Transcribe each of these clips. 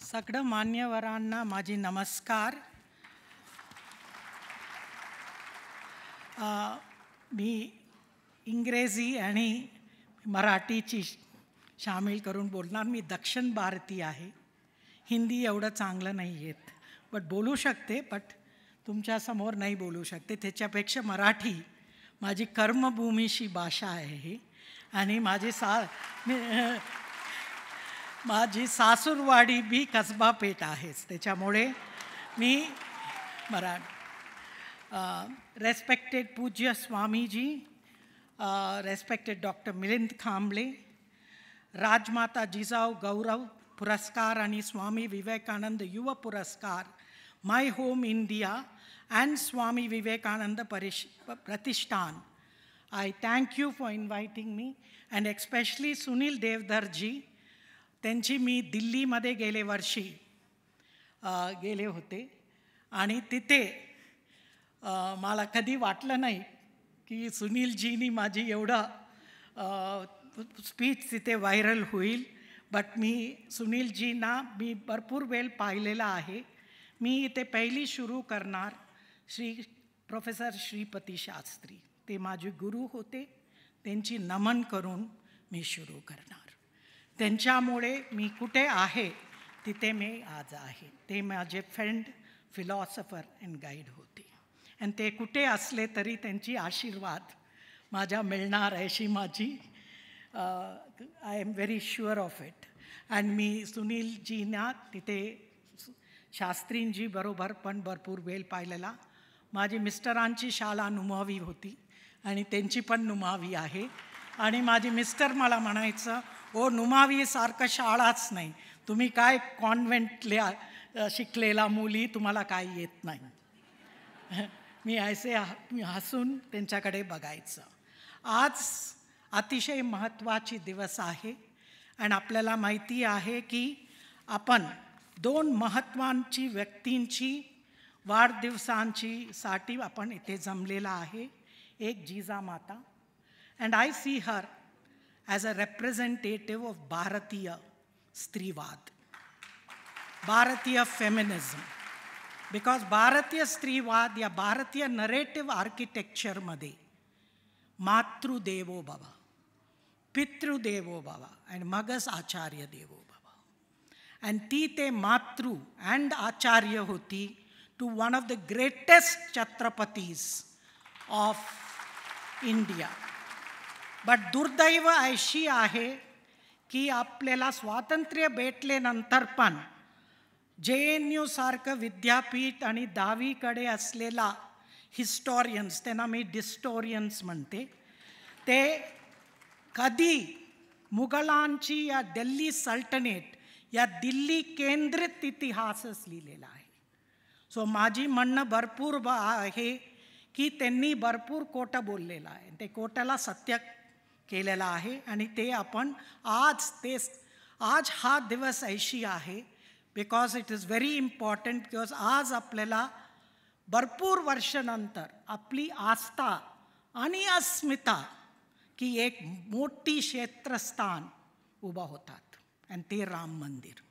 सगळं मान्यवरांना माझी नमस्कार. मी इंग्रजी आणि मराठीची शामिल करून बोलणार. मी दक्षिण भारतीय आहे. हिंदी एवढं चांगलं नाही येत, बट बोलू शकते, बट तुमच्यासमोर नाही बोलू शकते. त्याच्यापेक्षा मराठी माझी कर्मभूमीशी भाषा आहे आणि माझी सासूरवाडी बी कसबा पेठ आहेच. त्याच्यामुळे मी रेस्पेक्टेड पूज्य स्वामीजी, रेस्पेक्टेड डॉक्टर मिलिंद खांबळे, राजमाता जिजाऊ गौरव पुरस्कार आणि स्वामी विवेकानंद युवा पुरस्कार, my home India and Swami Vivekananda Pratishthan. I thank you for inviting me, and especially Sunil Devdharji. त्यांची मी दिल्लीमध्ये गेले वर्षी गेले होते आणि तिथे मला कधी वाटलं नाही की सुनीलजीनी माझी एवढा स्पीच तिथे व्हायरल होईल. बट मी सुनीलजींना मी भरपूर वेळ पाहिलेला आहे. मी इथे पहिली सुरू करणार प्रोफेसर श्रीपती शास्त्री. ते माझे गुरु होते. त्यांची नमन करून मी सुरू करणार. त्यांच्यामुळे मी कुठे आहे तिथे मी आज आहे. ते माझे फ्रेंड, फिलॉसॉफर अँड गाईड होते. आणि ते कुठे असले तरी त्यांची आशीर्वाद माझ्या मिळणार अशी माझी I am very sure of it. आणि मी सुनीलजींना तिथे शास्त्रींजी बरोबर पण भरपूर वेळ पाहिलेला. माझी मिस्टरांची शाळा नुमावी होती आणि त्यांची पण नुमावी आहे. आणि माझी मिस्टर मला म्हणायचं, ओ नुमावीसारखं शाळाच नाही, तुम्ही काय कॉन्व्हेंटल्या शिकलेला मुली, तुम्हाला काय येत नाही. मी मी हसून त्यांच्याकडे बघायचं. आज अतिशय महत्त्वाची दिवस आहे आणि आपल्याला माहिती आहे की आपण दोन महत्त्वाची व्यक्तींची वाढदिवसांसाठी आपण इथे जमलेला आहे. एक Jijamata, and I see her as a representative of भारतीय स्त्रीवाद, भारतीय फेमिनिझम. बिकॉज भारतीय स्त्रीवाद या भारतीय नरेटिव्ह आर्किटेक्चरमध्ये मातृदेवो भव, पितृदेवो भव अँड मगच आचार्य देवो भव. अँड ती ते मातृ अँड आचार्य होती to one of the greatest Chhatrapatis of India. But दुर्दैव अशी आहे की आपल्याला स्वातंत्र्य भेटल्यानंतर पण JNU सारखं विद्यापीठ आणि दहावीकडे असलेला हिस्टॉरियन्स, त्यांना मी डिस्टोरियन्स म्हणते, ते कधी मुघलांची या दिल्ली सल्टनेट या दिल्ली केंद्रित इतिहासच लिहिलेला आहे. सो माझी म्हणणं भरपूर आहे की त्यांनी भरपूर खोटं बोललेलं आहे. ते खोट्याला सत्य केलेलं आहे आणि ते आपण आज हा दिवस ऐशी आहे. Because it is very important. Because आज आपल्याला भरपूर वर्षानंतर आपली आस्था आणि अस्मिता की एक मोठी क्षेत्रस्थान उभा होतात आणि ते राम मंदिर.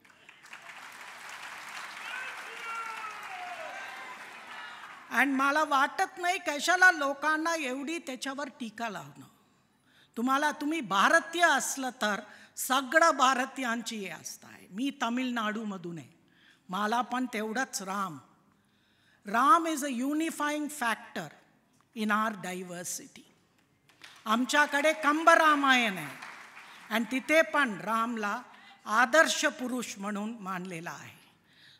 आणि मला वाटत नाही कशाला लोकांना एवढी त्याच्यावर टीका लावणं. तुम्ही भारतीय असलं तर सगळं भारतीयांची हे आस्था आहे. मी तामिळनाडूमधून आहे, मला पण तेवढंच Ram is a unifying factor in our diversity. आमच्याकडे कंबरामायण आहे आणि तिथे पण रामला आदर्श पुरुष म्हणून मानलेला आहे.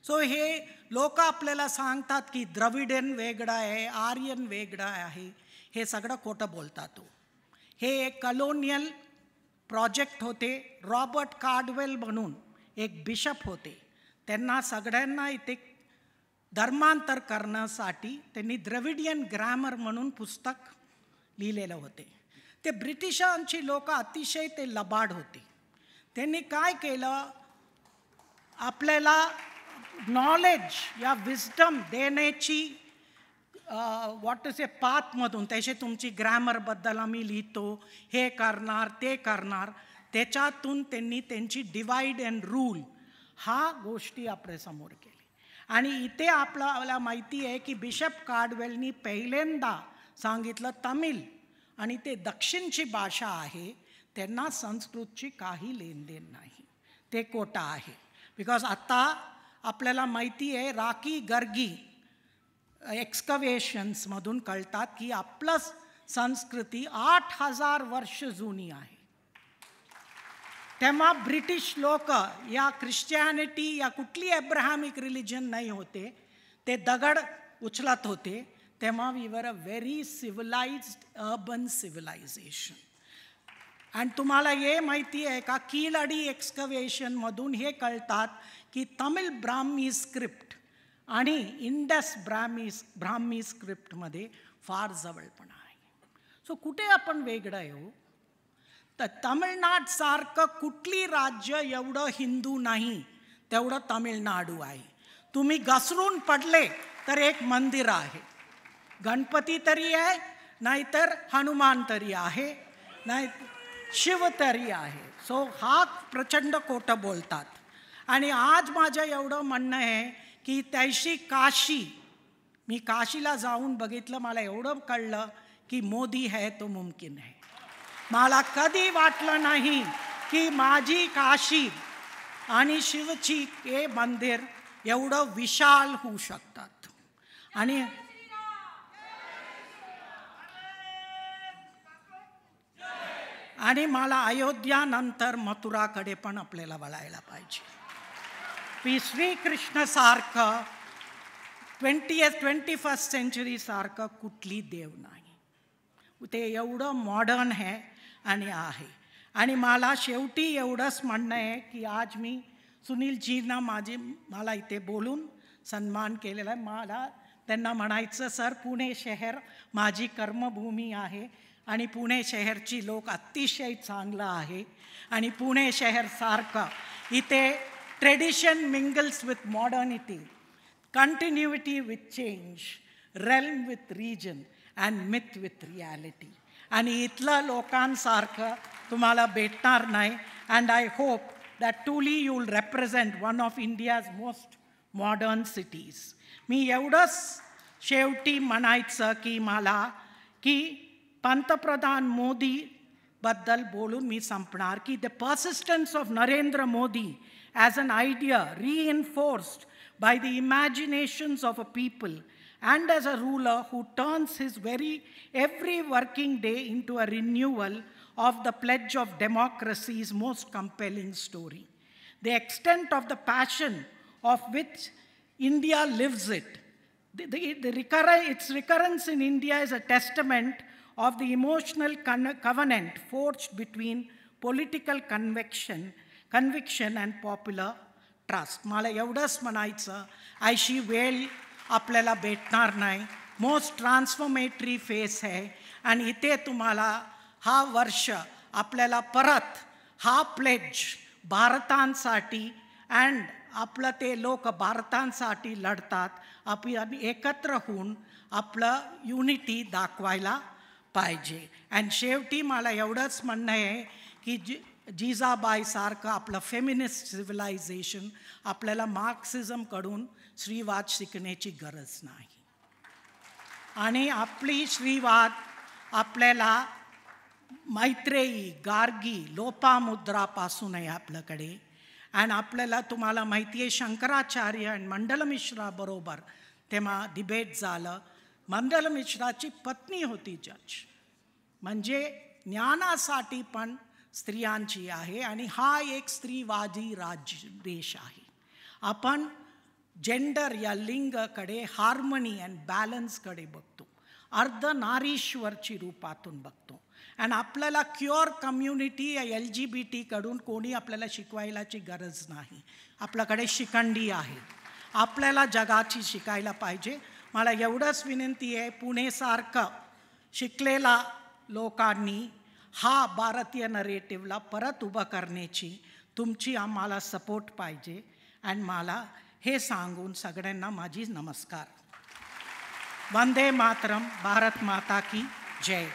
सो हे लोक आपल्याला सांगतात की द्रविडियन वेगळं आहे, आर्यन वेगळं आहे, हे सगळं खोटं बोलतात. हे एक कलोनियल प्रोजेक्ट होते. रॉबर्ट कार्डवेल म्हणून एक बिशप होते. त्यांना सगळ्यांना इथे धर्मांतर करण्यासाठी त्यांनी द्रविडियन ग्रामर म्हणून पुस्तक लिहिलेलं होते. ते ब्रिटिशांची लोक अतिशय ते लबाड होते. त्यांनी काय केलं, आपल्याला नॉलेज या विस्डम देण्याची व्हॉट इज ए पाथमधून, त्याचे तुमची ग्रॅमरबद्दल आम्ही लिहितो, हे करणार ते करणार, त्याच्यातून त्यांनी त्यांची डिवाइड अँड रूल हा गोष्टी आपल्यासमोर केली. आणि इथे आपल्याला माहिती आहे की बिशप कार्डवेलनी पहिल्यांदा सांगितलं तमिळ आणि ते दक्षिणची भाषा आहे, त्यांना संस्कृतची काही लेनदेन नाही, ते खोटं आहे. बिकॉज आता आपल्याला माहिती आहे राखी गर्गी एक्स्कवेशन्समधून कळतात की आपलं संस्कृती 8,000 वर्ष जुनी आहे. तेव्हा ब्रिटिश लोक या ख्रिश्चॅनिटी या कुठली एब्राहमिक रिलिजन नाही होते, ते दगड उचलत होते. तेव्हा we were a very civilised urban civilisation. आणि तुम्हाला हे माहिती आहे का, कीलडी एक्स्कवेशनमधून हे कळतात की तमिळ ब्राह्मी स्क्रिप्ट आणि इंडस ब्राह्मी स्क्रिप्टमध्ये फार जवळपणा आहे. सो कुठे आपण वेगळं येऊ? तर तमिळनाडसारखं कुठली राज्य एवढं हिंदू नाही तेवढं तमिळनाडू आहे. तुम्ही घसरून पडले तर एक मंदिर आहे, गणपती तरी आहे, नाहीतर हनुमान तरी आहे, नाही शिव तरी आहे. सो हा प्रचंड खोटं बोलतात. आणि आज माझं एवढं म्हणणं आहे की त्याशी काशी, मी काशीला जाऊन बघितलं, मला एवढं कळलं की मोदी है तो मुमकिन है. मला कधी वाटलं नाही की माझी काशी आणि शिवची हे मंदिर एवढं विशाल होऊ शकतात. आणि मला अयोध्यानंतर मथुराकडे पण आपल्याला वळायला पाहिजे. श्रीकृष्णसारखं 21st century सारखं कुठली देव नाही, ते एवढं मॉडर्न आहे आणि आहे. आणि मला शेवटी एवढंच म्हणणं आहे की आज मी सुनीलजींना मला इथे बोलून सन्मान केलेला आहे. मला त्यांना म्हणायचं, सर पुणे शहर माझी कर्मभूमी आहे आणि पुणे शहरची लोक अतिशय चांगलं आहे. आणि पुणे शहरसारखं इथे tradition mingles with modernity, continuity with change, realm with region and myth with reality. आणि इथलं लोकांसारखं तुम्हाला भेटणार नाही. and I hope that truly you will represent one of India's most modern cities. मी एवढंच शेवटी म्हणायचं की मला की पंतप्रधान मोदी बद्दल बोलून मी संपणार की the persistence of Narendra Modi as an idea reinforced by the imaginations of a people and as a ruler who turns his every working day into a renewal of the pledge of democracy's most compelling story. The extent of the passion of which India lives it. Its recurrence in India is a testament of the emotional covenant forged between political conviction and popular trust. मला एवढंच म्हणायचं, अशी वेळ आपल्याला भेटणार नाही. Most ट्रान्सफॉर्मेटरी face आहे. आणि इथे तुम्हाला हा वर्ष आपल्याला परत हा प्लेज भारतांसाठी अँड आपलं ते लोक भारतांसाठी लढतात, आपण एकत्र होऊन आपलं युनिटी दाखवायला पाहिजे. आणि शेवटी मला एवढंच म्हणणं आहे की जिजाबाईसारखं आपलं फेमिनिस्ट सिव्हिलायझेशन आपल्याला मार्क्सिझमकडून स्त्रीवाद शिकण्याची गरज नाही. आणि आपली स्त्रीवाद आपल्याला मैत्रेयी, गार्गी, लोपामुद्रापासून आहे आपल्याकडे. आणि आपल्याला तुम्हाला माहिती आहे शंकराचार्य आणि मंडलमिश्रा बरोबर तेव्हा डिबेट झालं. मंडलमिश्राची पत्नी होती जज, म्हणजे ज्ञानासाठी पण स्त्रियांची आहे. आणि हा एक स्त्रीवादी देश आहे. आपण जेंडर या लिंगकडे हार्मनी अँड बॅलन्सकडे बघतो, अर्धनारीश्वरची रूपातून बघतो. आणि आपल्याला क्युअर कम्युनिटी या LGBT कडून कोणी आपल्याला शिकवायलाची गरज नाही. आपल्याकडे शिकंडी आहे, आपल्याला जगाची शिकायला पाहिजे. मला एवढंच विनंती आहे, पुणेसारखं शिकलेला लोकांनी हा भारतीय नरेटिव्हला परत उभं करण्याची तुमची आम्हाला सपोर्ट पाहिजे. आणि मला हे सांगून सगळ्यांना माझी नमस्कार. वंदे मातरम. भारत माता की जय.